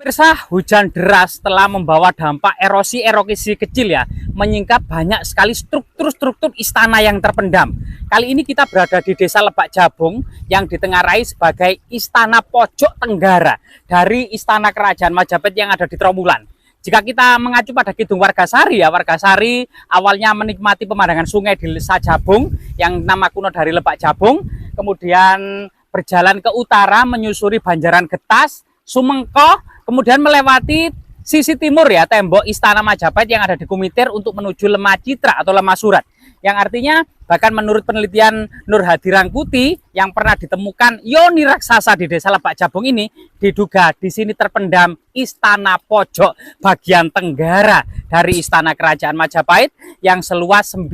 Pemirsa, hujan deras telah membawa dampak erosi kecil ya, menyingkap banyak sekali struktur-struktur istana yang terpendam. Kali ini kita berada di Desa Lebak Jabung yang ditengarai sebagai Istana Pojok Tenggara dari Istana Kerajaan Majapahit yang ada di Trowulan. Jika kita mengacu pada Kidung Wargasari ya, Wargasari awalnya menikmati pemandangan sungai di Desa Jabung yang nama kuno dari Lebak Jabung, kemudian berjalan ke utara menyusuri Banjaran Getas, Sumengkoh, kemudian melewati sisi timur ya, tembok Istana Majapahit yang ada di Kumitir untuk menuju Lemah Citra atau Lemah Surat. Yang artinya bahkan menurut penelitian Nur Hadi Rangkuti yang pernah ditemukan yoni raksasa di Desa Lebak Jabung ini, diduga di sini terpendam Istana Pojok bagian tenggara dari Istana Kerajaan Majapahit yang seluas 9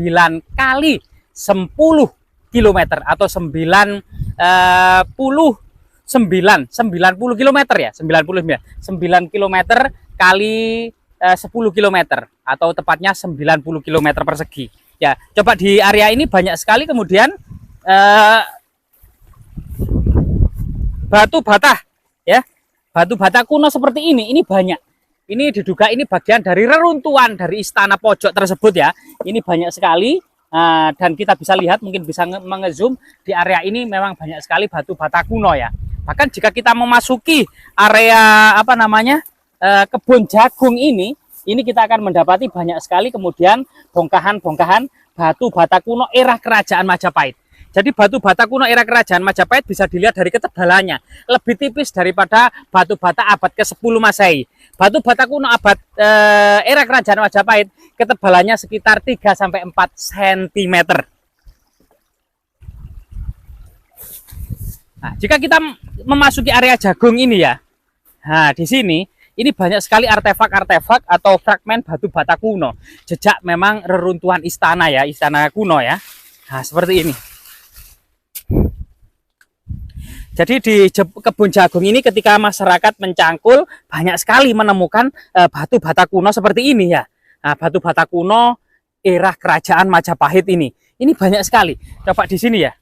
kali 10 km atau 90 km ya, 9 km kali 10 km atau tepatnya 90 km persegi. Ya, coba di area ini banyak sekali kemudian batu bata ya. Batu bata kuno seperti ini banyak. Ini diduga ini bagian dari reruntuhan dari istana pojok tersebut ya. Ini banyak sekali. Dan kita bisa lihat, mungkin bisa mengezoom di area ini memang banyak sekali batu bata kuno ya. Bahkan jika kita memasuki area kebun jagung ini kita akan mendapati banyak sekali kemudian bongkahan-bongkahan batu bata kuno era Kerajaan Majapahit. Jadi batu bata kuno era Kerajaan Majapahit bisa dilihat dari ketebalannya, lebih tipis daripada batu bata abad ke-10 Masehi. Batu bata kuno abad era Kerajaan Majapahit ketebalannya sekitar 3-4 cm. Nah, jika kita memasuki area jagung ini ya, nah di sini ini banyak sekali artefak-artefak atau fragmen batu bata kuno, jejak memang reruntuhan istana ya, istana kuno ya. Nah, seperti ini. Jadi di kebun jagung ini ketika masyarakat mencangkul banyak sekali menemukan batu bata kuno seperti ini ya. Nah, batu bata kuno era Kerajaan Majapahit ini banyak sekali. Coba di sini ya.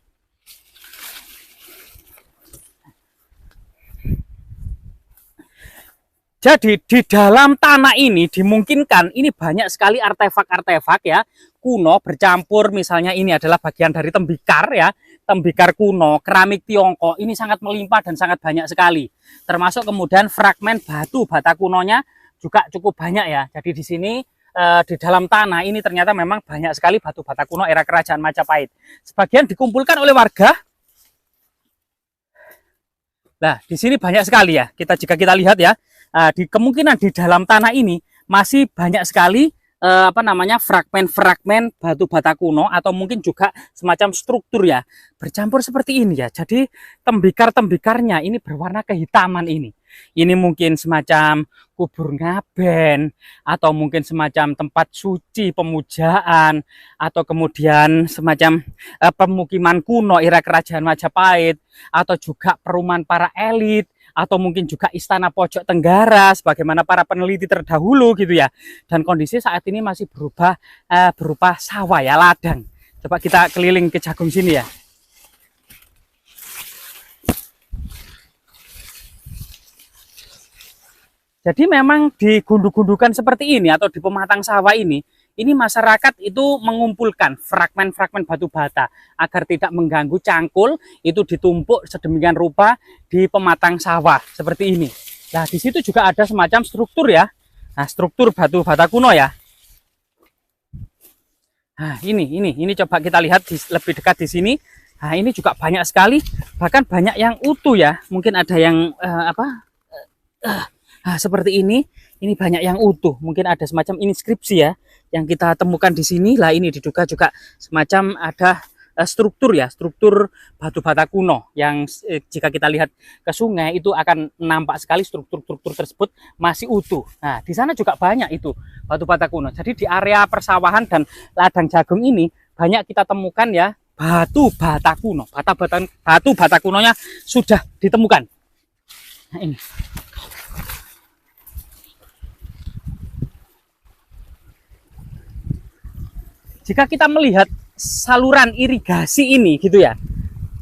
Jadi di dalam tanah ini dimungkinkan ini banyak sekali artefak-artefak ya kuno bercampur, misalnya ini adalah bagian dari tembikar ya, tembikar kuno, keramik Tiongkok, ini sangat melimpah dan sangat banyak sekali. Termasuk kemudian fragmen batu bata kunonya juga cukup banyak ya. Jadi di sini di dalam tanah ini ternyata memang banyak sekali batu bata kuno era Kerajaan Majapahit. Sebagian dikumpulkan oleh warga. Nah, di sini banyak sekali ya. Jika kita lihat ya, di kemungkinan di dalam tanah ini masih banyak sekali fragmen-fragmen batu bata kuno atau mungkin juga semacam struktur ya bercampur seperti ini ya. Jadi tembikar-tembikarnya ini berwarna kehitaman ini. Ini mungkin semacam kubur ngaben atau mungkin semacam tempat suci pemujaan atau kemudian semacam pemukiman kuno era Kerajaan Majapahit atau juga perumahan para elit atau mungkin juga istana pojok tenggara sebagaimana para peneliti terdahulu gitu ya. Dan kondisi saat ini masih berupa sawah ya, ladang. Coba kita keliling ke jagung sini ya. Jadi memang di gundu-gundukan seperti ini atau di pematang sawah ini masyarakat itu mengumpulkan fragmen-fragmen batu bata agar tidak mengganggu cangkul, itu ditumpuk sedemikian rupa di pematang sawah seperti ini. Nah, di situ juga ada semacam struktur ya. Nah, struktur batu bata kuno ya. Nah, ini coba kita lihat lebih dekat di sini. Nah, ini juga banyak sekali, bahkan banyak yang utuh ya. Mungkin ada yang seperti ini banyak yang utuh, mungkin ada semacam inskripsi ya yang kita temukan di sini. Lah ini diduga juga semacam ada struktur ya, struktur batu bata kuno yang jika kita lihat ke sungai itu akan nampak sekali struktur-struktur tersebut masih utuh. Nah, di sana juga banyak itu batu bata kuno. Jadi di area persawahan dan ladang jagung ini banyak kita temukan ya batu bata kuno. Batu bata kunonya sudah ditemukan. Nah, ini. Jika kita melihat saluran irigasi ini gitu ya,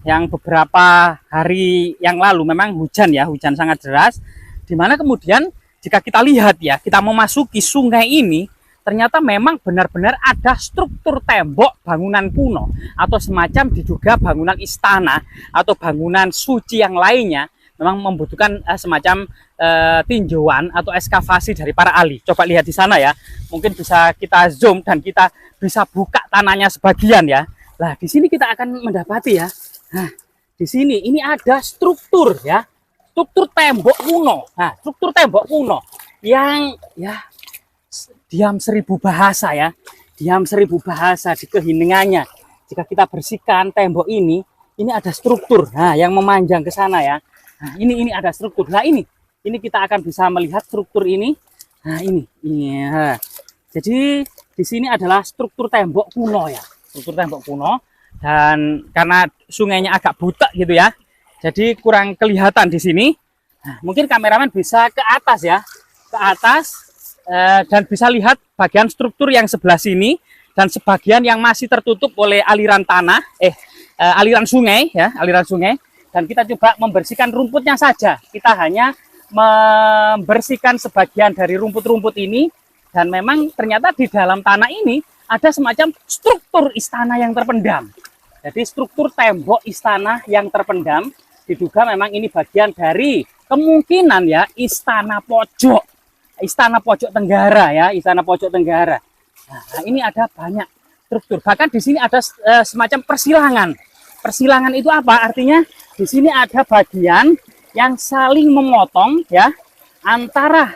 yang beberapa hari yang lalu memang hujan sangat deras. Dimana kemudian jika kita lihat ya, kita memasuki sungai ini, ternyata memang benar-benar ada struktur tembok bangunan kuno atau semacam diduga bangunan istana atau bangunan suci yang lainnya, memang membutuhkan semacam tinjauan atau ekskavasi dari para ahli. Coba lihat di sana ya, mungkin bisa kita zoom dan kita bisa buka tanahnya sebagian ya. Nah, di sini kita akan mendapati ya. Nah, di sini ini ada struktur ya, struktur tembok kuno. Nah, struktur tembok kuno yang ya diam 1000 bahasa ya, diam 1000 bahasa di keheningannya. Jika kita bersihkan tembok ini ada struktur. Nah, yang memanjang ke sana ya. Nah, ini ada struktur. Nah, ini kita akan bisa melihat struktur ini. Nah, ini ya. Jadi di sini adalah struktur tembok kuno ya, struktur tembok kuno. Dan karena sungainya agak butek gitu ya, jadi kurang kelihatan di sini. Nah, mungkin kameramen bisa ke atas ya, ke atas dan bisa lihat bagian struktur yang sebelah sini dan sebagian yang masih tertutup oleh aliran tanah, aliran sungai ya, aliran sungai. Dan kita coba membersihkan rumputnya saja. Kita hanya membersihkan sebagian dari rumput-rumput ini, dan memang ternyata di dalam tanah ini ada semacam struktur istana yang terpendam. Jadi struktur tembok istana yang terpendam, diduga memang ini bagian dari kemungkinan ya istana pojok Tenggara ya, istana pojok Tenggara. Nah, ini ada banyak struktur. Bahkan di sini ada semacam persilangan. Persilangan itu apa? Artinya di sini ada bagian yang saling memotong ya antara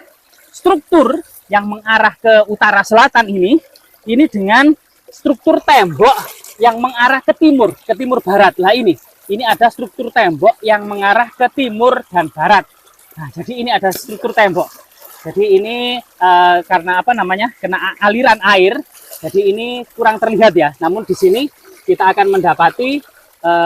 struktur yang mengarah ke utara selatan ini dengan struktur tembok yang mengarah ke timur barat. Lah ini ada struktur tembok yang mengarah ke timur dan barat. Nah, jadi ini ada struktur tembok. Jadi ini karena apa namanya, kena aliran air, jadi ini kurang terlihat ya. Namun di sini kita akan mendapati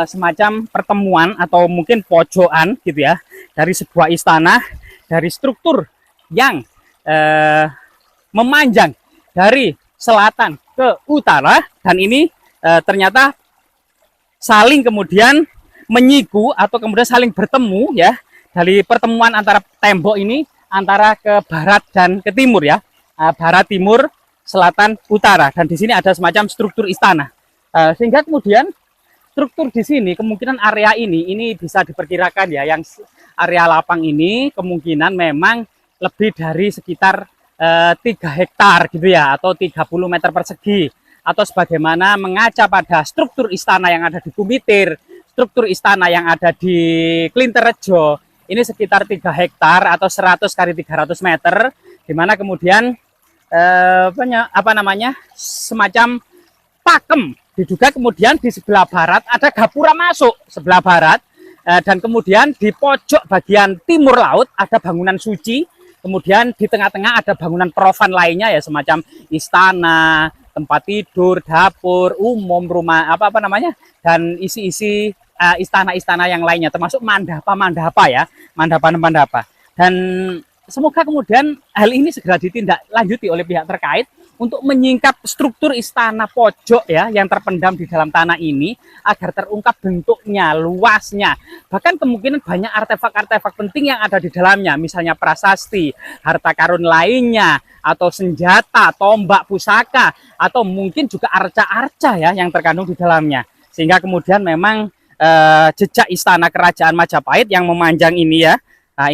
semacam pertemuan atau mungkin pojokan gitu ya, dari sebuah istana, dari struktur yang memanjang dari selatan ke utara, dan ini ternyata saling kemudian menyiku atau kemudian saling bertemu ya, dari pertemuan antara tembok ini antara ke barat dan ke timur ya, barat timur selatan utara. Dan di sini ada semacam struktur istana, sehingga kemudian struktur di sini kemungkinan area ini bisa diperkirakan ya, yang area lapang ini kemungkinan memang lebih dari sekitar 3 hektar gitu ya, atau 30 meter persegi, atau sebagaimana mengaca pada struktur istana yang ada di Kumitir, struktur istana yang ada di Klinterejo, ini sekitar 3 hektar atau 100 kali 300 meter, di mana kemudian semacam pakem. Diduga kemudian di sebelah barat ada gapura masuk sebelah barat, dan kemudian di pojok bagian timur laut ada bangunan suci. Kemudian di tengah-tengah ada bangunan profan lainnya ya, semacam istana, tempat tidur, dapur umum, rumah dan isi-isi istana-istana yang lainnya, termasuk mandapa ya, mandapa. Dan semoga kemudian hal ini segera ditindaklanjuti oleh pihak terkait untuk menyingkap struktur istana pojok ya yang terpendam di dalam tanah ini, agar terungkap bentuknya, luasnya. Bahkan kemungkinan banyak artefak-artefak penting yang ada di dalamnya, misalnya prasasti, harta karun lainnya, atau senjata, tombak, pusaka, atau mungkin juga arca-arca ya yang terkandung di dalamnya. Sehingga kemudian memang jejak istana kerajaan Majapahit yang memanjang ini ya. Nah,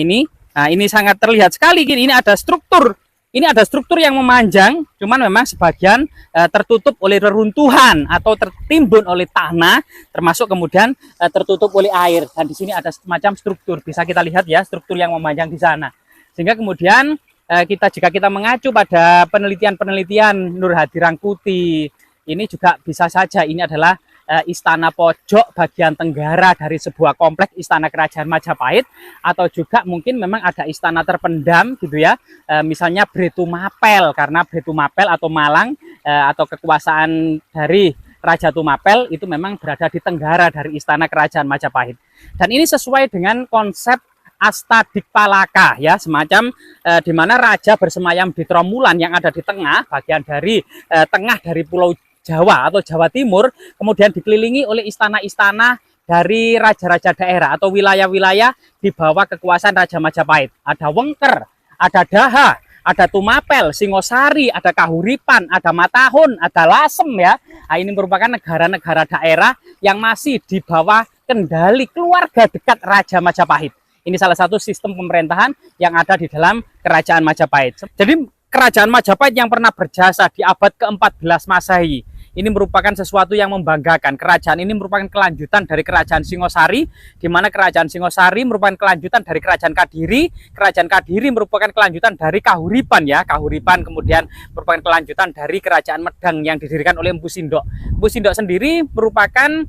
ini sangat terlihat sekali. Ini ada struktur. Ini ada struktur yang memanjang, cuman memang sebagian tertutup oleh reruntuhan atau tertimbun oleh tanah, termasuk kemudian tertutup oleh air. Dan di sini ada semacam struktur, bisa kita lihat ya, struktur yang memanjang di sana. Sehingga kemudian jika kita mengacu pada penelitian Nur Hadi Rangkuti, ini juga bisa saja ini adalah istana pojok bagian tenggara dari sebuah kompleks istana kerajaan Majapahit, atau juga mungkin memang ada istana terpendam gitu ya, misalnya Bretu Mapel, karena Bretu Mapel atau Malang atau kekuasaan dari Raja Tumapel itu memang berada di tenggara dari istana kerajaan Majapahit. Dan ini sesuai dengan konsep Astadikpalaka ya, semacam di mana raja bersemayam di Trommulan yang ada di tengah, bagian dari tengah dari Pulau Jawa atau Jawa Timur, kemudian dikelilingi oleh istana-istana dari raja-raja daerah atau wilayah-wilayah di bawah kekuasaan Raja Majapahit. Ada Wengker, ada Daha, ada Tumapel, Singosari, ada Kahuripan, ada Matahun, ada Lasem ya. Nah, ini merupakan negara-negara daerah yang masih di bawah kendali keluarga dekat Raja Majapahit. Ini salah satu sistem pemerintahan yang ada di dalam Kerajaan Majapahit. Jadi Kerajaan Majapahit yang pernah berjasa di abad ke-14 Masehi. Ini merupakan sesuatu yang membanggakan. Kerajaan ini merupakan kelanjutan dari Kerajaan Singosari, di mana Kerajaan Singosari merupakan kelanjutan dari Kerajaan Kadiri. Kerajaan Kadiri merupakan kelanjutan dari Kahuripan ya. Kahuripan kemudian merupakan kelanjutan dari Kerajaan Medang yang didirikan oleh Empu Sindok. Empu Sindok sendiri merupakan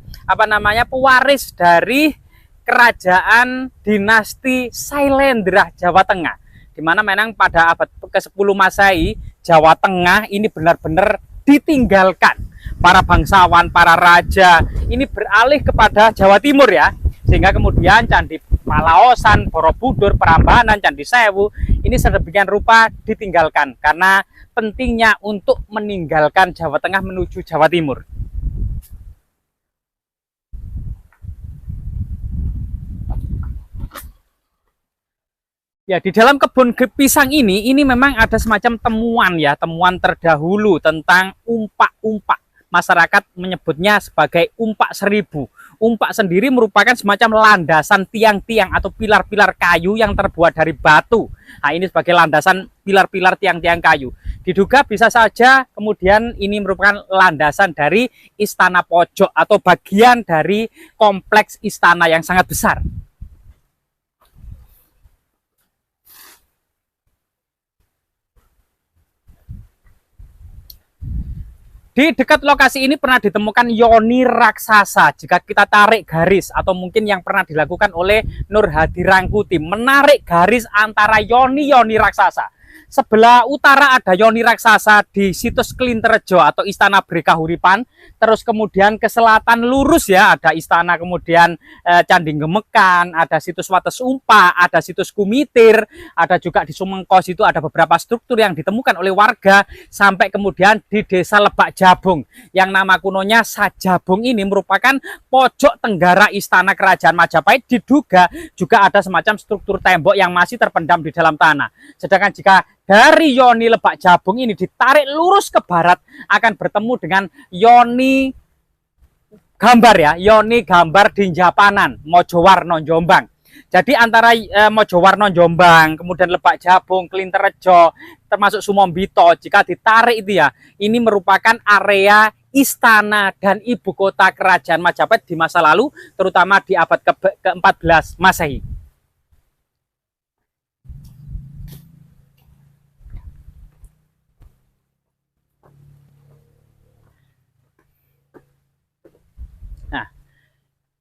pewaris dari Kerajaan Dinasti Sailendra Jawa Tengah, di mana memang pada abad ke-10 Masehi Jawa Tengah ini benar-benar ditinggalkan. Para bangsawan, para raja ini beralih kepada Jawa Timur ya, sehingga kemudian Candi Palaosan, Borobudur, Prambanan, Candi Sewu ini sedemikian rupa ditinggalkan karena pentingnya untuk meninggalkan Jawa Tengah menuju Jawa Timur. Ya, di dalam kebun pisang ini memang ada semacam temuan ya, temuan terdahulu tentang umpak-umpak. Masyarakat menyebutnya sebagai umpak seribu. Umpak sendiri merupakan semacam landasan tiang-tiang atau pilar-pilar kayu yang terbuat dari batu. Nah, ini sebagai landasan pilar-pilar tiang-tiang kayu. Diduga bisa saja kemudian ini merupakan landasan dari istana pojok atau bagian dari kompleks istana yang sangat besar. Di dekat lokasi ini pernah ditemukan yoni raksasa. Jika kita tarik garis atau mungkin yang pernah dilakukan oleh Nur Hadi Rangkuti, menarik garis antara yoni-yoni raksasa. Sebelah utara ada yoni raksasa di situs Klinterejo atau Istana Brekahuripan. Terus kemudian ke selatan lurus ya ada istana, kemudian Candi Gemekan, ada situs Wates Umpa, ada situs Kumitir, ada juga di Sumengkos itu ada beberapa struktur yang ditemukan oleh warga, sampai kemudian di Desa Lebak Jabung yang nama kunonya Sajabung ini merupakan pojok tenggara istana Kerajaan Majapahit. Diduga juga ada semacam struktur tembok yang masih terpendam di dalam tanah. Sedangkan jika dari yoni Lebak Jabung ini ditarik lurus ke barat akan bertemu dengan yoni gambar ya, yoni gambar Dinjapanan, Mojowarno, Jombang. Jadi antara Mojowarno, Jombang, kemudian Lebak Jabung, Klinterejo, termasuk Sumombito, jika ditarik itu ya, ini merupakan area istana dan ibu kota Kerajaan Majapahit di masa lalu, terutama di abad ke-14 Masehi.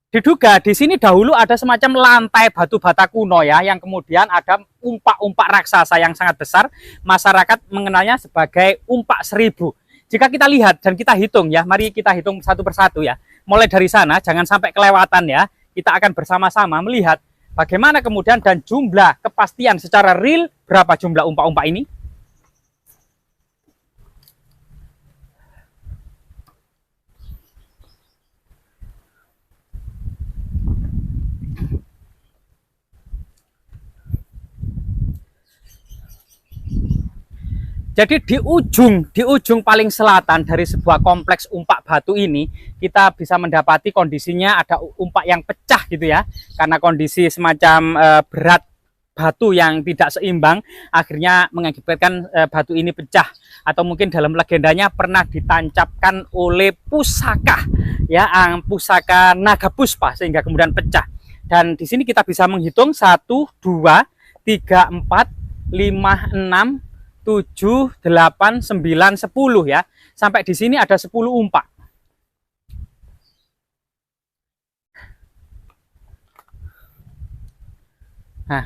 Diduga di sini dahulu ada semacam lantai batu bata kuno ya, yang kemudian ada umpak-umpak raksasa yang sangat besar. Masyarakat mengenalnya sebagai umpak seribu. Jika kita lihat dan kita hitung ya, mari kita hitung satu persatu ya. Mulai dari sana, jangan sampai kelewatan ya. Kita akan bersama-sama melihat bagaimana kemudian dan jumlah kepastian secara real berapa jumlah umpak-umpak ini. Jadi di ujung paling selatan dari sebuah kompleks umpak batu ini, kita bisa mendapati kondisinya ada umpak yang pecah gitu ya. Karena kondisi semacam berat batu yang tidak seimbang, akhirnya mengakibatkan batu ini pecah. Atau mungkin dalam legendanya pernah ditancapkan oleh pusaka, ya, pusaka naga puspa sehingga kemudian pecah. Dan di sini kita bisa menghitung 1, 2, 3, 4, 5, 6, 7, 8, 9, 10 ya. Sampai di sini ada 10 umpak. Nah,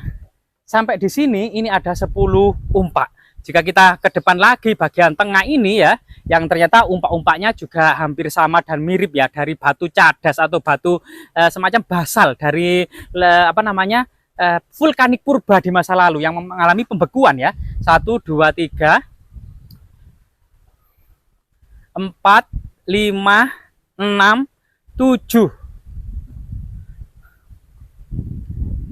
sampai di sini ini ada 10 umpak. Jika kita ke depan lagi bagian tengah ini ya, yang ternyata umpak-umpaknya juga hampir sama dan mirip ya, dari batu cadas atau batu semacam basal dari vulkanik purba di masa lalu yang mengalami pembekuan ya. 1, 2, 3, 4, 5, 6, 7.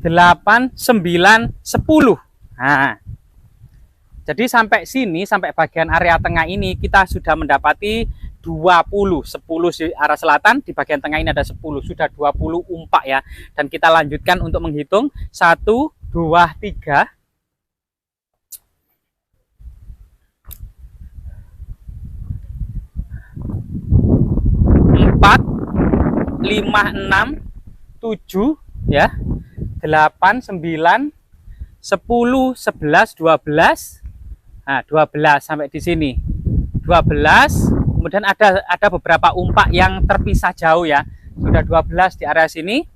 8, 9, 10. Nah, jadi sampai sini, sampai bagian area tengah ini kita sudah mendapati 20, 10 di arah selatan, di bagian tengah ini ada 10, sudah 20 umpak ya. Dan kita lanjutkan untuk menghitung 1, 2, 3, 4, 5, 6, 7 ya, 8, 9, 10, 11, 12. Nah, 12 sampai di sini. 12, kemudian ada beberapa umpak yang terpisah jauh ya. Sudah 12 di area sini.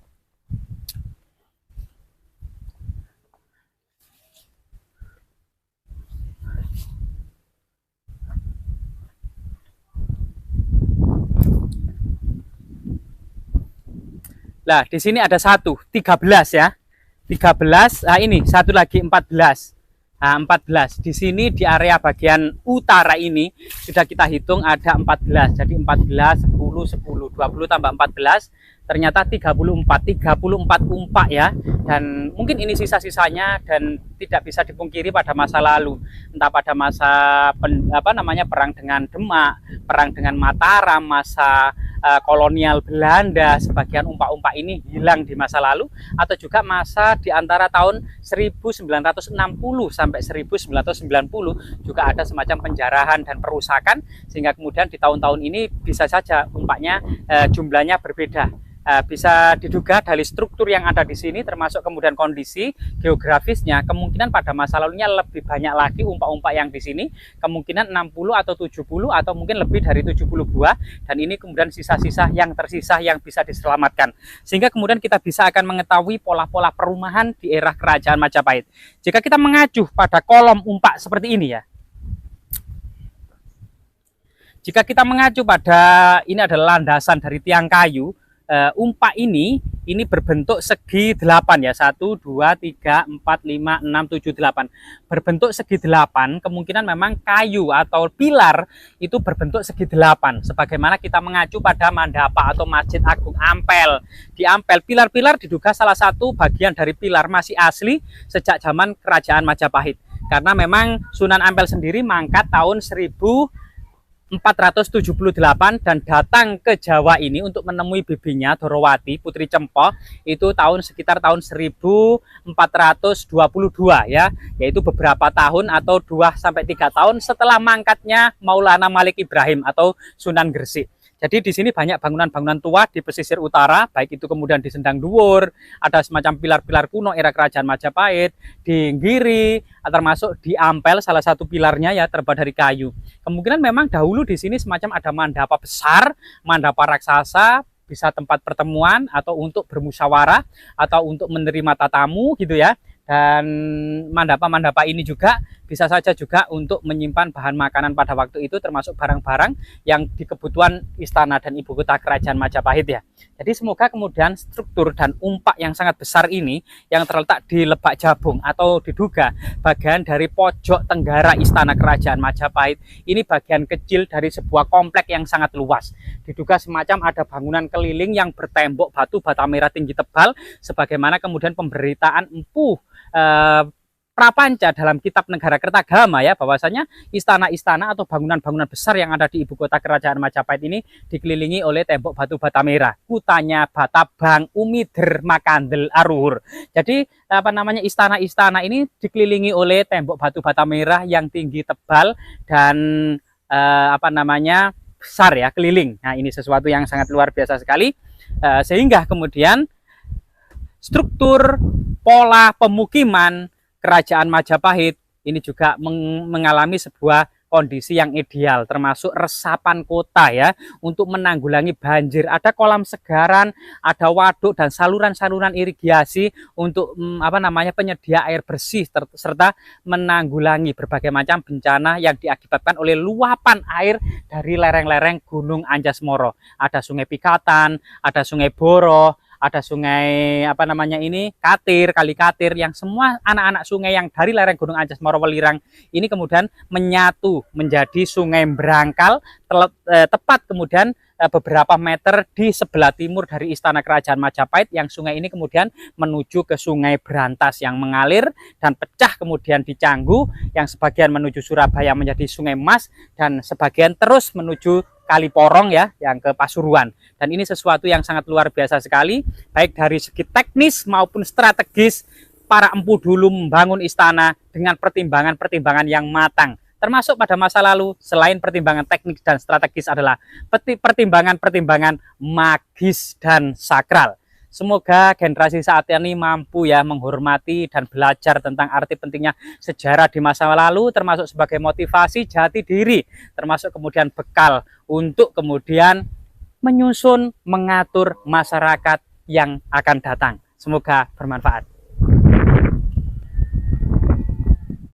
Nah, di sini ada 13 ya. 13, nah ini satu lagi 14. Nah, 14 di sini di area bagian utara ini sudah kita hitung ada 14. Jadi 14, 10, 10, 20 tambah 14 ternyata 34 umpak ya. Dan mungkin ini sisa-sisanya dan tidak bisa dipungkiri pada masa lalu, entah pada masa perang dengan Demak, perang dengan Mataram, masa kolonial Belanda, sebagian umpak-umpak ini hilang di masa lalu, atau juga masa di antara tahun 1960 sampai 1990 juga ada semacam penjarahan dan perusakan, sehingga kemudian di tahun-tahun ini bisa saja umpaknya jumlahnya berbeda. Bisa diduga dari struktur yang ada di sini, termasuk kemudian kondisi geografisnya, kemungkinan pada masa lalunya lebih banyak lagi umpak-umpak yang di sini, kemungkinan 60 atau 70 atau mungkin lebih dari 70 buah, dan ini kemudian sisa-sisa yang tersisa yang bisa diselamatkan, sehingga kemudian kita bisa akan mengetahui pola-pola perumahan di era Kerajaan Majapahit. Jika kita mengacu pada kolom umpak seperti ini ya, jika kita mengacu pada ini adalah landasan dari tiang kayu, umpak ini berbentuk segi 8 ya, 1, 2, 3, 4, 5, 6, 7, 8, berbentuk segi 8. Kemungkinan memang kayu atau pilar itu berbentuk segi 8, sebagaimana kita mengacu pada mandapa atau Masjid Agung Ampel. Di Ampel, pilar-pilar diduga salah satu bagian dari pilar masih asli sejak zaman Kerajaan Majapahit, karena memang Sunan Ampel sendiri mangkat tahun 1478 dan datang ke Jawa ini untuk menemui bibinya Dorowati, Putri Cempo, itu sekitar tahun 1422 ya, yaitu beberapa tahun atau 2 sampai 3 tahun setelah mangkatnya Maulana Malik Ibrahim atau Sunan Gresik. Jadi di sini banyak bangunan-bangunan tua di pesisir utara, baik itu kemudian di Sendang Dhuwur, ada semacam pilar-pilar kuno era Kerajaan Majapahit, di Giri, termasuk di Ampel salah satu pilarnya ya terbuat dari kayu. Kemungkinan memang dahulu di sini semacam ada mandapa besar, mandapa raksasa, bisa tempat pertemuan atau untuk bermusyawarah atau untuk menerima tatamu gitu ya. Dan mandapa-mandapa ini juga bisa saja juga untuk menyimpan bahan makanan pada waktu itu, termasuk barang-barang yang di kebutuhan istana dan ibu kota Kerajaan Majapahit ya. Jadi semoga kemudian struktur dan umpak yang sangat besar ini yang terletak di Lebak Jabung atau diduga bagian dari pojok tenggara istana Kerajaan Majapahit ini bagian kecil dari sebuah komplek yang sangat luas. Diduga semacam ada bangunan keliling yang bertembok batu bata merah tinggi tebal, sebagaimana kemudian pemberitaan Empu Prapanca dalam kitab Negara Kertagama ya, bahwasanya istana-istana atau bangunan-bangunan besar yang ada di ibu kota Kerajaan Majapahit ini dikelilingi oleh tembok batu bata merah, kutanya Batabang Umider Makandel Aruhur. Jadi istana-istana ini dikelilingi oleh tembok batu bata merah yang tinggi tebal dan besar ya, keliling. Nah, ini sesuatu yang sangat luar biasa sekali, sehingga kemudian struktur pola pemukiman Kerajaan Majapahit ini juga mengalami sebuah kondisi yang ideal, termasuk resapan kota ya, untuk menanggulangi banjir. Ada kolam segaran, ada waduk dan saluran-saluran irigasi untuk penyedia air bersih serta menanggulangi berbagai macam bencana yang diakibatkan oleh luapan air dari lereng-lereng Gunung Anjas-Moro. Ada Sungai Pikatan, ada Sungai Boroh, ada sungai Katir, Kali Katir, yang semua anak-anak sungai yang dari lereng Gunung Anjas-Moro Welirang ini kemudian menyatu menjadi Sungai Brangkal, tepat kemudian beberapa meter di sebelah timur dari Istana Kerajaan Majapahit, yang sungai ini kemudian menuju ke Sungai Brantas yang mengalir dan pecah kemudian di Canggu, yang sebagian menuju Surabaya menjadi Sungai Mas, dan sebagian terus menuju Kali Porong ya, yang ke Pasuruan. Dan ini sesuatu yang sangat luar biasa sekali, baik dari segi teknis maupun strategis. Para empu dulu membangun istana dengan pertimbangan-pertimbangan yang matang, termasuk pada masa lalu. Selain pertimbangan teknik dan strategis adalah pertimbangan-pertimbangan magis dan sakral. Semoga generasi saat ini mampu ya menghormati dan belajar tentang arti pentingnya sejarah di masa lalu, termasuk sebagai motivasi jati diri, termasuk kemudian bekal untuk kemudian menyusun, mengatur masyarakat yang akan datang. Semoga bermanfaat.